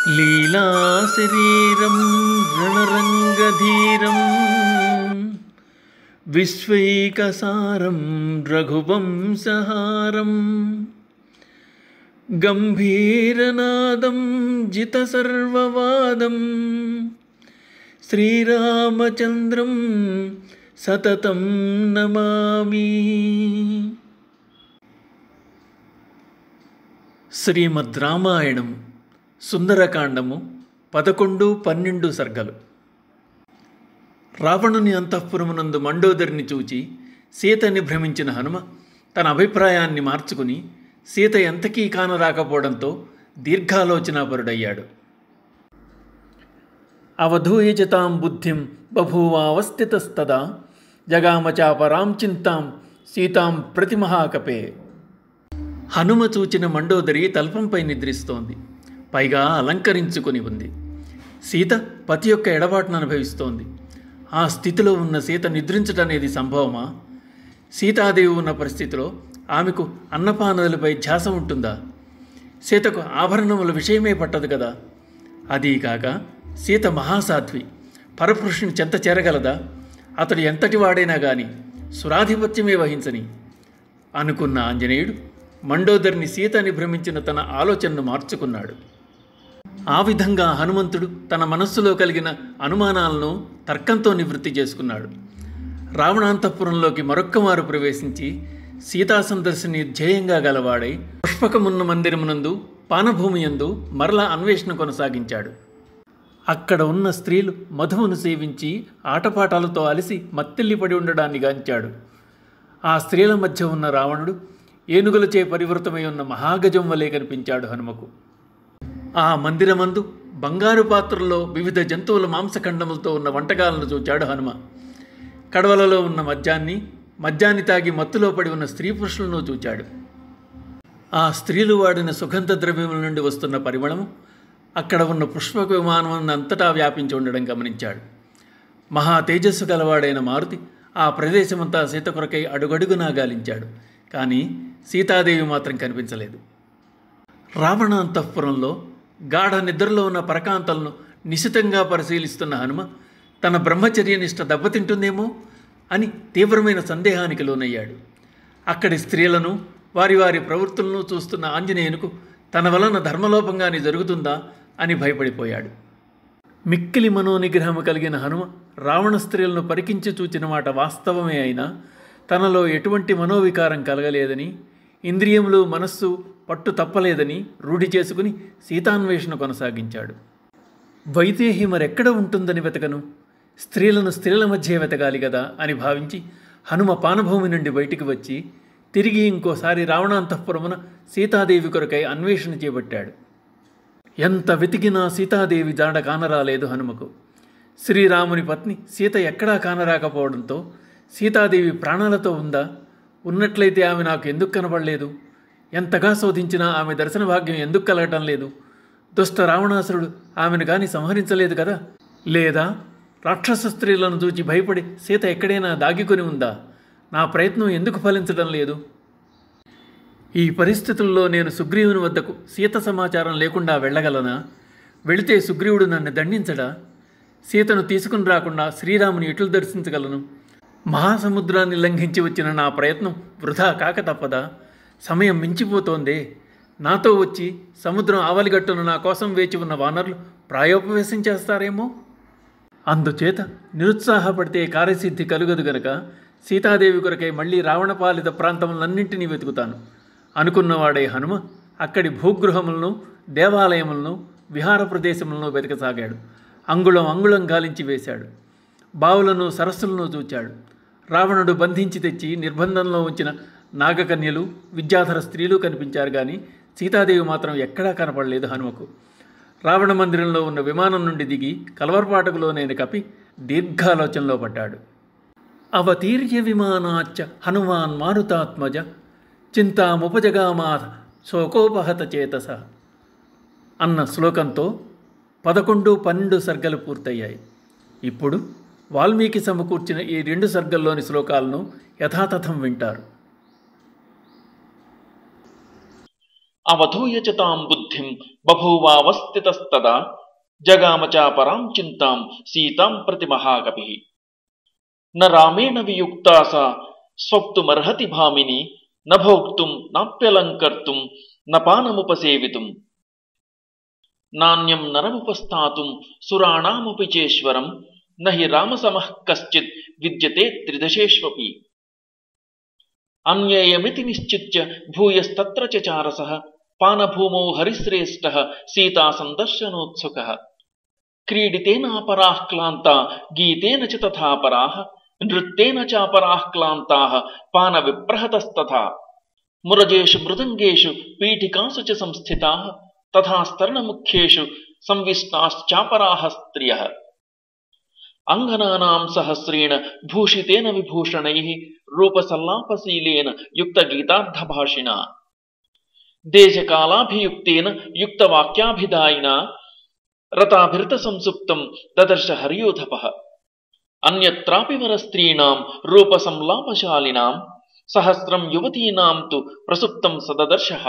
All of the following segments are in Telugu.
లీలాశరీరం రణరంగధీరం విశ్వైకసారం రఘువంశహారం గంభీరనాదం జితసర్వవాదం శ్రీరామచంద్రం సతతం నమామి. శ్రీమద్ రామాయణం సుందరకాండము 11-12 సర్గలు. రావణుని అంతఃపురమునందు మండోదరిని చూచి సీతని భ్రమించిన హనుమ తన అభిప్రాయాన్ని మార్చుకుని సీత ఎంతకీ కానరాకపోవడంతో దీర్ఘాలోచనాపరుడయ్యాడు. అవధూయజతాం బుద్ధిం బభూవావస్థితస్తదా జగామచాపరాం చింతాం సీతాం ప్రతిమహాకపే. హనుమ చూచిన మండోదరి తల్పంపై నిద్రిస్తోంది. పైగా అలంకరించుకొని ఉంది. సీత పతి యొక్క ఎడబాటును అనుభవిస్తోంది. ఆ స్థితిలో ఉన్న సీత నిద్రించటనేది సంభవమా? సీతాదేవి ఉన్న పరిస్థితిలో ఆమెకు అన్నపానదులపై ధ్యాస ఉంటుందా? సీతకు ఆభరణముల విషయమే పట్టదు కదా. అదీ కాక సీత మహాసాధ్వి, పరపురుషుని చెంత చేరగలదా? అతడు ఎంతటి వాడైనా గాని సురాధిపత్యమే వహించని అనుకున్న ఆంజనేయుడు మండోదరిని సీతని భ్రమించిన తన ఆలోచనను మార్చుకున్నాడు. ఆ విధంగా హనుమంతుడు తన మనస్సులో కలిగిన అనుమానాలను తర్కంతో నివృత్తి చేసుకున్నాడు. రావణాంతఃపురంలోకి మరొక్కమారు ప్రవేశించి సీతా సందర్శని ధ్యేయంగా గలవాడై పుష్పకమున్న మందిరమునందు పానభూమియందు మరలా అన్వేషణ కొనసాగించాడు. అక్కడ ఉన్న స్త్రీలు మధువును సేవించి ఆటపాటాలతో అలసి మత్తిల్లిపడి ఉండడాన్ని గాంచాడు. ఆ స్త్రీల మధ్య ఉన్న రావణుడు ఏనుగులచే పరివృతమై ఉన్న మహాగజం వలె కనిపించాడు హనుమకు. ఆ మందిరమందు బంగారు పాత్రల్లో వివిధ జంతువుల మాంసఖండములతో ఉన్న వంటకాలను చూచాడు హనుమ. కడవలలో ఉన్న మద్యాన్ని తాగి మత్తులో పడి ఉన్న స్త్రీ పురుషులను చూచాడు. ఆ స్త్రీలు వాడిన సుగంధ ద్రవ్యముల నుండి వస్తున్న పరిమళము అక్కడ ఉన్న పుష్పక విమానం అంతటా వ్యాపించి ఉండడం గమనించాడు. మహా తేజస్సు గలవాడైన మారుతి ఆ ప్రదేశమంతా సీత కొరకై అడుగడుగునా గాలించాడు. కానీ సీతాదేవి మాత్రం కనిపించలేదు. రావణ అంతఃపురంలో గాఢ నిద్రలో ఉన్న పరకాంతలను నిశితంగా పరిశీలిస్తున్న హనుమ తన బ్రహ్మచర్యనిష్ట దెబ్బతింటుందేమో అని తీవ్రమైన సందేహానికి లోనయ్యాడు. అక్కడి స్త్రీలను వారి వారి ప్రవృత్తులను చూస్తున్న ఆంజనేయునికి తన వలన ధర్మలోపంగాని జరుగుతుందా అని భయపడిపోయాడు. మిక్కిలి మనోనిగ్రహము కలిగిన హనుమ రావణ స్త్రీలను పరికించి చూచిన మాట వాస్తవమే అయినా తనలో ఎటువంటి మనోవికారం కలగలేదని, ఇంద్రియములు మనస్సు పట్టు తప్పలేదని రూఢి చేసుకుని సీతాన్వేషణ కొనసాగించాడు. వైదేహి మరెక్కడ ఉంటుందని వెతకను, స్త్రీలను స్త్రీల మధ్య వెతకాలి కదా అని భావించి హనుమ పానభూమి నుండి బయటికి వచ్చి తిరిగి ఇంకోసారి రావణాంతఃపురమున సీతాదేవి కొరకై అన్వేషణ చేపట్టాడు. ఎంత వెతికినా సీతాదేవి జాడ కానరాలేదు హనుమకు. శ్రీరాముని పత్ని సీత ఎక్కడా కానరాకపోవడంతో సీతాదేవి ప్రాణాలతో ఉందా? ఉన్నట్లయితే ఆమె నాకు ఎందుకు కనబడలేదు? ఎంతగా శోధించినా ఆమె దర్శన భాగ్యం ఎందుకు కలగటం లేదు? దుష్ట రావణాసురుడు ఆమెను కానీ సంహరించలేదు కదా? లేదా రాక్షస స్త్రీలను చూచి భయపడి సీత ఎక్కడైనా దాగికొని ఉందా? నా ప్రయత్నం ఎందుకు ఫలించడం లేదు? ఈ పరిస్థితుల్లో నేను సుగ్రీవుని వద్దకు సీత సమాచారం లేకుండా వెళ్ళగలనా? వెళితే సుగ్రీవుడు నన్ను దండించడా? సీతను తీసుకుని రాకుండా శ్రీరాముని ఎట్లు దర్శించగలను? మహాసముద్రాన్ని లంఘించి వచ్చిన నా ప్రయత్నం వృధా కాక తప్పదా? సమయం మించిపోతోందే. నాతో వచ్చి సముద్రం ఆవలిగట్టున నా కోసం వేచి ఉన్న వానరులు ప్రాయోపవేశం చేస్తారేమో. అందుచేత నిరుత్సాహపడితే కార్యసిద్ధి కలుగదు గనక సీతాదేవి కొరకై మళ్లీ రావణపాలిత ప్రాంతములన్నింటినీ వెతుకుతాను అనుకున్నవాడే హనుమ అక్కడి భూగృహములను, దేవాలయములను, విహార ప్రదేశములను వెతకసాగాడు. అంగుళం గాలించి వేశాడు. బావులను, సరస్సులను చూచాడు. రావణుడు బంధించి తెచ్చి నిర్బంధంలో ఉంచిన నాగకన్యలు, విద్యాధర స్త్రీలు కనిపించారు కానీ సీతాదేవి మాత్రం ఎక్కడా కనపడలేదు హనుమకు. రావణ మందిరంలో ఉన్న విమానం నుండి దిగి కలవర్పాటకులోనైన కపి దీర్ఘాలోచనలో పడ్డాడు. అవతీర్య విమానాచ్చ హనుమాన్ మారుతాత్మజ చింతాముపజగామాథ శోకోపహత చేతస అన్న శ్లోకంతో 11-12 సర్గలు పూర్తయ్యాయి. ఇప్పుడు వాల్మీకి సమకూర్చిన ఈ 2 సర్గల్లోని శ్లోకాలను యథాతథం వింటారు. అవధూయ చ తాం బుద్ధిం బభూవావస్థితస్తదా జగామ చాపరాం చింతాం సీతాం ప్రతి మహాకపి. న రామేణ వియుక్తా సా స్వప్తుమర్హతి భామిని న భోక్తుం నాప్యలంకర్తుం న పానముపసేవితుం నాణ్యం నరముపస్థాతుం సురాణామపి చేశ్వరం నహి రామసమః కశ్చిద్ విద్యతే త్రిదశేష్వపి. అన్యేయమితి నిశ్చిత్య భూయస్తత్ర చచారసః పానభూమౌ హరిశ్రేష్ఠః సీతా సందర్శనోత్సుకః. క్రీడితేనాపరాః క్లాంతా గీతేన చ తథా పరాః నృత్యేన చాపరాః క్లాంతాః పానవిప్రహతస్తథా. మురజేషు మృదంగేషు పీఠికాసు చ సంస్థితాః తథా స్తరణముఖ్యేషు సంవిష్టాశ్చాపరాః స్త్రియః. అంగనానాం సహస్రేణ భూషితేన విభూషణైః రూపసల్లాపశీలేన యుక్తగీతార్థభాషిణా. దేశకాలాభియుక్తేన యుక్తవాక్యాభిధాయినా రతాభిర్త సంసుప్తం దదర్శ హర్యోధపః. అన్యత్రాపి వరస్త్రీణాం రూపసంలాపశాలినాం సహస్రం యువతీనాం తు ప్రసుప్తం సదదర్శః.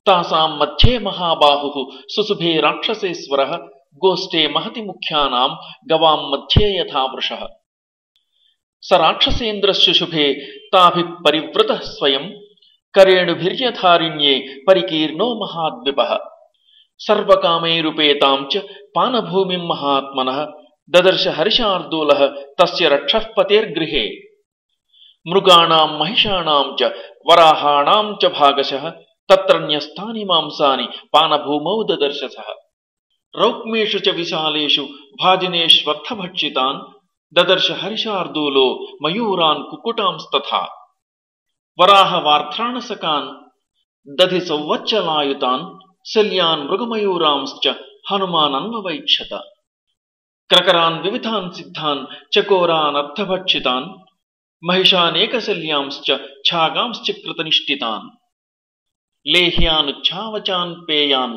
తాసాం మధ్యే మహాబాహుః సుశుభే రాక్షసేశ్వరః గోష్ఠే మహతి ముఖ్యానాం గవాం మధ్యే యథా వృషః. స రాక్షసేంద్రశుశుభే తాభిః పరివృతః స్వయం కరేణుభిర్యధారిణ్యే పరికీర్ణో మహాద్విపః. సర్వకామైరుపేతాం చ పానభూమిం మహాత్మనః దదర్శ హర్షార్దూలః తస్య రక్షః పతేర్గృహే. మృగాణాం మహిషాణాం చ వరాహాణాం చ భాగశః తత్ర న్యస్తాని మాంసాని పానభూమౌ దదర్శసః. రౌక్మేషు చ విశాలేషు భాజినేష్వర్థభక్షితాన్ దదర్శ హర్షార్దూలో మయూరాన్ కుకుటాంస్తథా. వరాహవార్ధ్రాణసకాన్ దధి సౌవచ్చలాయుతాన్ శల్యాన్ మృగమయూరాంశ్చ హనుమానన్వవైక్షత. క్రకరాన్ వివిధాన్ సిద్ధాన్ చకోరానర్థభక్షితాన్ మహిషానేకశల్యాంశ్చ ఛాగాంశ్చ కృతనిష్ఠితాన్. లేహ్యానుచ్ఛావచాన్ పేయాన్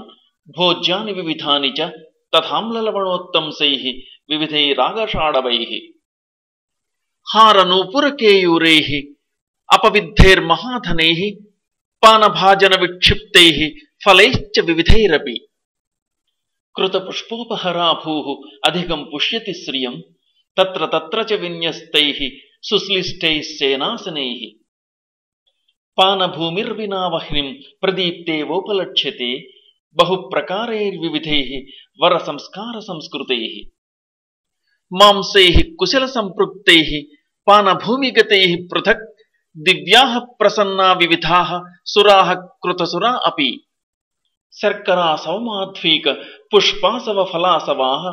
భోజ్యాని వివిధాని చ తథామ్లలవణోత్తంసైః వివిధైరాగషాఢవైః. హారనూపురకేయూరైః అపవిద్ధైర్మహాధనైః పానభాజన విక్షిప్తైః ఫలైశ్చ వివిధైరపి. కృతపుష్పోపహరాభూః అధికం పుష్యతి శ్రియం తత్ర తత్ర చ విన్యస్తైః సుశ్లిష్టైః సేనాసనైః. పానభూమిర్వినావహ్నిం ప్రదీప్తేవోపలక్ష్యతే బహుప్రకారైర్వివిధైః వరసంస్కార సంస్కృతైః. మాంసైః కుశల సంపృక్తైః పానభూమిగతైః పృథక్ దివ్యాః ప్రసన్నా వివిధాః సురాః కృతసురా అపి. శర్కరా సౌమాధ్వీక పుష్పాసవ ఫలాసవాః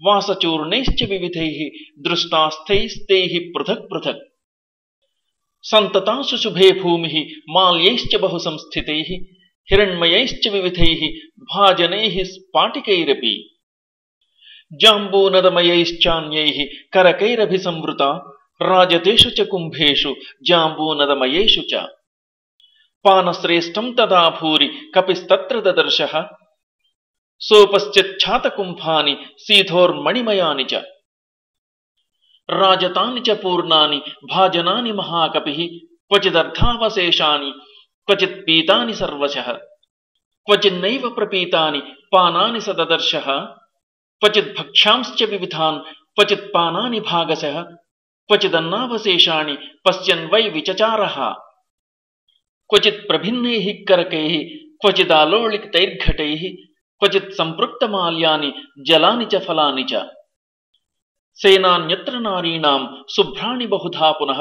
వాసచూర్ణైశ్చ వివిధైః దృష్టాస్థైస్తైః పృథక్ పృథక్. సంతతాసు శుభే భూమిః మాల్యైశ్చ బహు సంస్థితైః హిరణ్మయైశ్చ వివిధైః భాజనైః స్ఫాటికైరపి. జాంబూనదమయైశ్చాన్యైః కరకైరభిసంవృతా రాజతేషు చ కుంభేషు జాంబూనదమయేషు చ. పానశ్రేష్టం తదా భూరి కపిస్తత్ర దదర్శః సోపశ్చాతకుంభాని సీధోర్మణిమయాని చ. రాజతాని చ పూర్ణాని భాజనాని మహాకపిః క్వచిదర్థావశేషాని క్వచిత్ పీతాని సర్వశః. క్వచిన్నైవ ప్రపీతాని పానాని సదదర్శః క్వచిద్భక్ష్యాంశ్చ వివిధాన్ క్వచిత్ పానాని భాగశః క్వచిదన్నావశేషాని పశ్యన్ వై విచచారః. క్వచిత్ ప్రభిన్నైః కరకైః క్వచిదాలోళితైర్ఘటైః క్వచిత్ సంపృక్తమాల్యాని జలాని చ ఫలాని చ. సేనాన్యత్ర నారీణాం శుభ్రాణి బహుధా పునః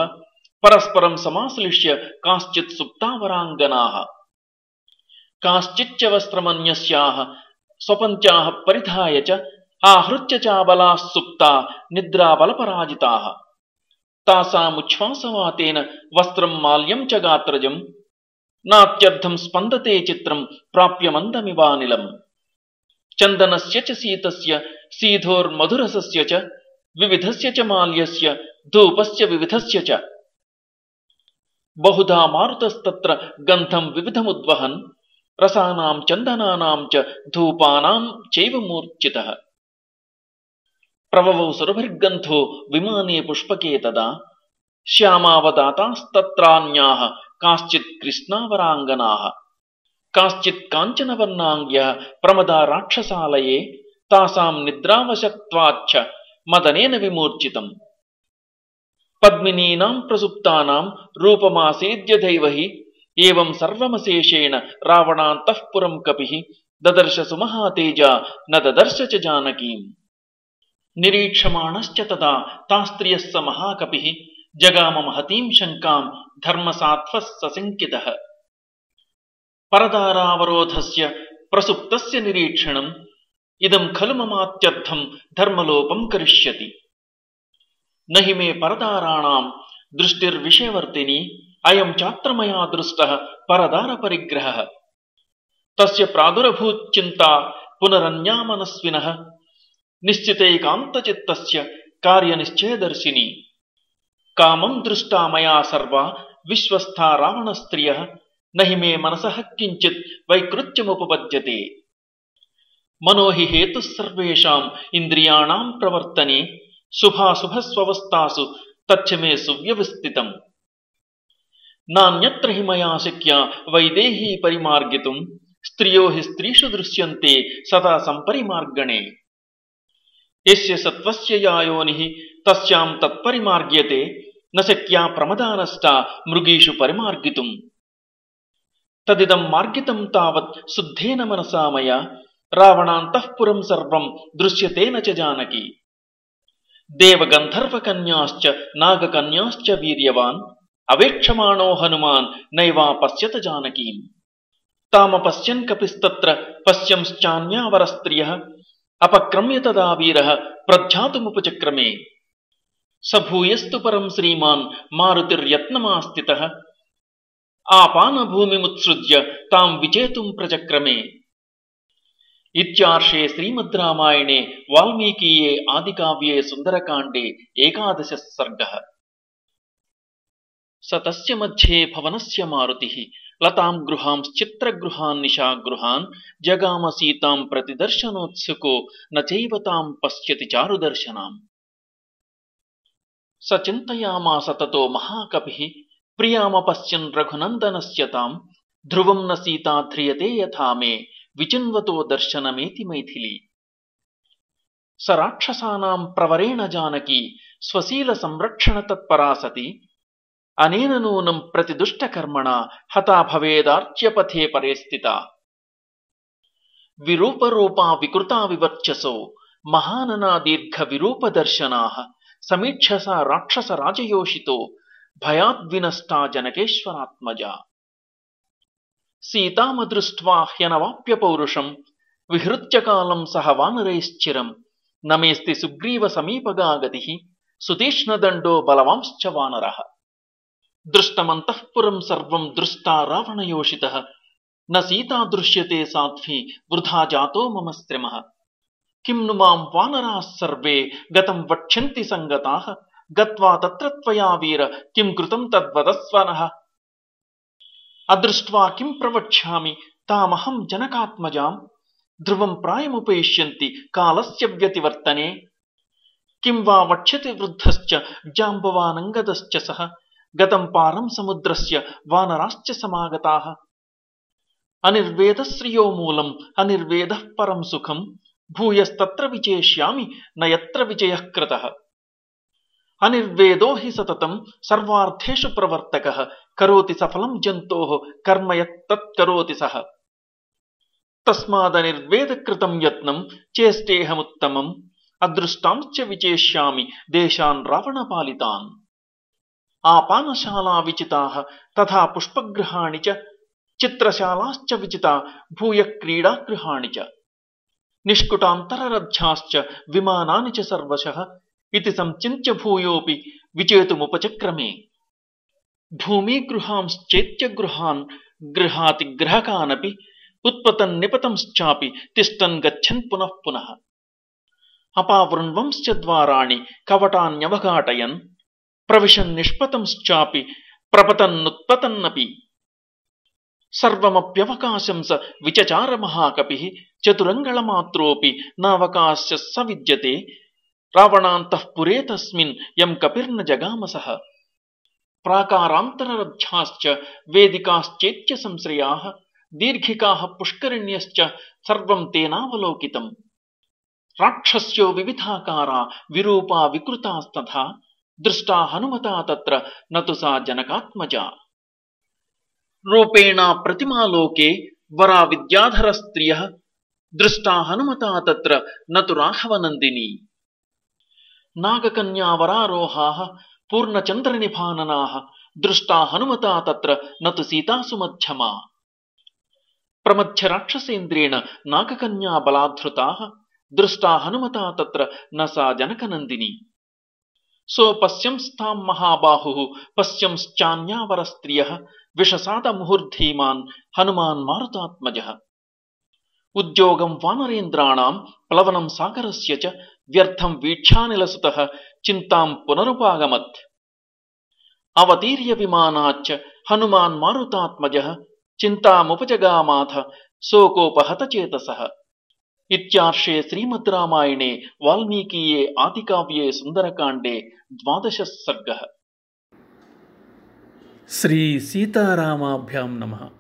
పరస్పరం సమాశ్లిష్య కాశ్చిత్ సుప్తావరాంగనాః. కాశ్చిచ్చ వస్త్రమన్యస్యాః స్వపంచాః పరిధాయ చ ఆహృత్య చాబలాః సుప్తా నిద్రాబలపరాజితాః. తాసాముచ్ఛ్వాసవాతేన వస్త్రం మాల్యం చ గాత్రజం నాత్యర్థం స్పందతే చిత్రం ప్రాప్యమందమివానిలం. చందనస్య చ సీతస్య సీధోర్మధురసస్య చ వివిధస్య చ మాల్యస్య ధూపస్య వివిధస్య చ. బహుధా మారుతస్తత్ర గంధం వివిధముద్వహన్ రసానాం చందనానాం చ ధూపానాం చైవ మూర్ఛితః. ప్రవవౌ సురభిర్గంధో విమానే పుష్పకే తదా శ్యామావదాతాస్తత్రాన్యాః కాశ్చిత్ కృష్ణావరాంగనాః. కాశ్చిత్ కాంచనవర్ణాంగ్య ప్రమదా రాక్షసాలయే తాసాం నిద్రావశత్వాచ్చ మదనేన విమూర్ఛితం పద్మినీనాం ప్రసుప్తానాం రూపమాసేద్య దైవహి ఏవం సర్వమశేషేణ రావణాంతఃపురం కపిః దదర్శ సుమహాతేజ న దదర్శ చ జానకీం నిరీక్షమాణశ్చ తదా తాస్త్రియః స మహాకపిః జగామ మహతీం శంకాం ధర్మసాత్వః సశంకితః పరదారావరోధస్య ప్రసుప్తస్య నిరీక్షణం ఇదం ఖలు మమాత్యర్థం ధర్మలోపం కరిష్యతి నహి మే పరదారాణాం దృష్టిర్విషయవర్తిని అయం చాత్ర మయా దృష్టః పరదార పరిగ్రహః తస్య ప్రాదురభూచ్చింతా పునరన్యామనస్వినః నిశ్చితైకాంతచిత్తస్య కార్యనిశ్చయదర్శిని కామం దృష్టా మయా సర్వా విశ్వస్థా రావణస్త్రియః నహి మే మనసః కించిత్ వైకృత్యముపపద్యతే మనో హి హేతుః సర్వేషాం ఇంద్రియాణాం ప్రవర్తనే శుభాశుభస్వవస్థాసు తచ్చ మే సువ్యవస్థితం నాన్యత్ర హి మయా శక్య వైదేహీ పరిమార్గితుం స్త్రియో హి స్త్రీషు దృశ్యంతే సదా సంపరిమార్గణే యస్య సత్వస్య యా యోనిః తస్యాం తత్పరిమార్గ్యతే న శక్యా ప్రమదానష్టా మృగీషు పరిమార్గితుం తదిదం మార్గితం తావత్ శుద్ధేన మనసా మయా రావణాంతఃపురం సర్వం దృశ్యతే న చ జానకి దేవగంధర్వకన్యాశ్చ నాగకన్యాశ్చ వీర్యవాన్ అవేక్షమాణో హనుమాన్ నైవా పశ్యత జానకీం తామపశ్యన్ కపిస్తత్ర పశ్యంశ్చాన్యావరస్త్రియః అపక్రమ్య తదా వీరః ప్రధ్యాతుముపచక్రమే స భూయస్తు పరం శ్రీమాన్ మారుతిర్యత్నమాస్థితః ఆపానభూమిముత్సృజ్య తాం విచేతుం ప్రచక్రమే ఇత్యార్షే శ్రీమద్ రామాయణే వాల్మీకీయే ఆదికావ్యే సుందరకాండే 11 సర్గః స తస్య మధ్యే భవనస్య మారుతిః లతాం గృహాంశ్చిత్రగృహాన్ నిశాగృహాన్ జగామ సీతాం ప్రతిదర్శనోత్సుకో న చైవ తాం పశ్యతి చారుదర్శనాం స చింతయామాస తతో మహాకపిః ప్రియామపశ్యన్ రఘునందనస్య తాం ధ్రువం న సీతా ధ్రియతే యథా మే విచిన్వతో దర్శనమేతి మైథిలి స రాక్షసానాం ప్రవరేణ జానకి స్వశీల సంరక్షణ తత్పరా సతి అనేన నూనం ప్రతిదుష్టకర్మణ హతా భవేదార్చ్యపథే పరే స్థితా విరూపరూపా వికృతా వివర్చసో మహాననా దీర్ఘ విరూపదర్శనాః సమీక్షసా రాక్షస రాజయోషితో భయాద్వినష్టా జనకేశ్వరాత్మజా సీతామదృష్ట్వా హ్యనవాప్య పౌరుషం విహృత్య కాలం సహ వానరైశ్చిరం నమేస్తి సుగ్రీవ సమీపగా గతిః సుతీక్ష్ణదండో బలవాంశ్చ వానరః దృష్టమంతఃపురం సర్వం దృష్టా రావణయోషితః న సీతా దృశ్యతే సాధ్వి వృథా జాతో మమ శ్రమః కిం ను మాం వానరాः సర్వే గతం వక్ష్యంతి సంగతాః గత్వా తత్ర త్వయా వీర కిం కృతం తద్వదస్వనః అదృష్ట్వా కిం ప్రవక్ష్యామి తామహం జనకాత్మజాం ధ్రువం ప్రాయముపేష్యంతి కాలస్య వ్యతివర్తనే కిం వా వక్ష్యతి వృద్ధశ్చ జాంబవానంగదశ్చ సహ గతం పారం సముద్రస్య వానరాశ్చ సమాగతాః అనిర్వేదశ్రియో మూలం అనిర్వేదః పరం సుఖం భూయస్తత్ర విచేష్యామి నయత్ర విజయః కృతః అనిర్వేదో హి సతతం సర్వార్థేషు ప్రవర్తకః కరోతి సఫలం జంతోః కర్మ యత్తత్కరోతి సహ తస్మాదనిర్వేదకృతం యత్నం చేష్టేహముత్తమం అదృష్టాంశ్చ విచేష్యామి దేశాన్ రావణపాలితాన్ ఆపానశాలా విచితాః తథా పుష్పగృహాణి చ చిత్రశాలాశ్చ విచితా భూయ క్రీడాగృహాణి చ నిష్కుటాంతరరథ్యాశ్చ విమానాని చ సర్వశః ఇతి సంచింత్య భూయోపి విచేతుముపచక్రమే భూమిగృహాంశ్చేత్య గృహాన్ గృహాతి గ్రహకానపి ఉత్పతన్ నిపతంశ్చాపి తిష్టన్ గచ్చన్ పునః పునః అపావృణ్వంశ్చ ద్వారాణి కవటాన్యవఘాటయన్ ప్రవిశన్ నిష్పతంశ్చాపి ప్రపతన్నుత్పతన్నపి సర్వమప్యవకాశం స విచచార మహాకపిః చతురంగళమాత్రోపి నావకాశ స విద్యతే రావణాంతఃపురే తస్మిన్ యం కపిర్న జగామసః ప్రాకారాంతరరథ్యాశ్చ వేదికాశ్చేత్య సంశ్రయాః दीर्घिकाः पुष्करिण्यश्च सर्वं तेनावलोकितम्। राक्षस्यो विविधाकारा विरूपा विकृतास्तथा दृष्टा हनुमता तत्र न तु सा जनकात्मजा। रूपेण प्रतिमालोके वरा विद्याधरस्त्रियः दृष्टा हनुमता तत्र न तु राघवनन्दिनी। नागकन्यावरारोहाः पूर्णचन्द्रनिभाननाः दृष्टा हनुमता तत्र न तु सीतासुमध्यमा। प्रमथ्य राक्षसेन्द्रेण नागकन्या बलाद्धृताः दृष्टा हनुमता तत्र न सा जनकनन्दिनी। सोपश्यंस्तां महाबाहुः पश्यंश्चान्यावरस्त्रियः विषसादमुहुर्धीमान् हनुमान् मारुतात्मजः। उद्योगं वानरेन्द्राणां प्लवनं सागरस्य च व्यर्थं वीक्षानिलसुतः चिन्तां पुनरुपागमत्। अवतीर्य विमानाच्च हनुमान् मारुतात्मजः चिन्तामुपजगामाथ शोकोपहतचेतसः। इत्यार्षे श्रीमद् रामायणे वाल्मीकीये आदिकाव्ये सुन्दरकाण्डे 12 सर्गः। श्री सीतारामाभ्यां नमः।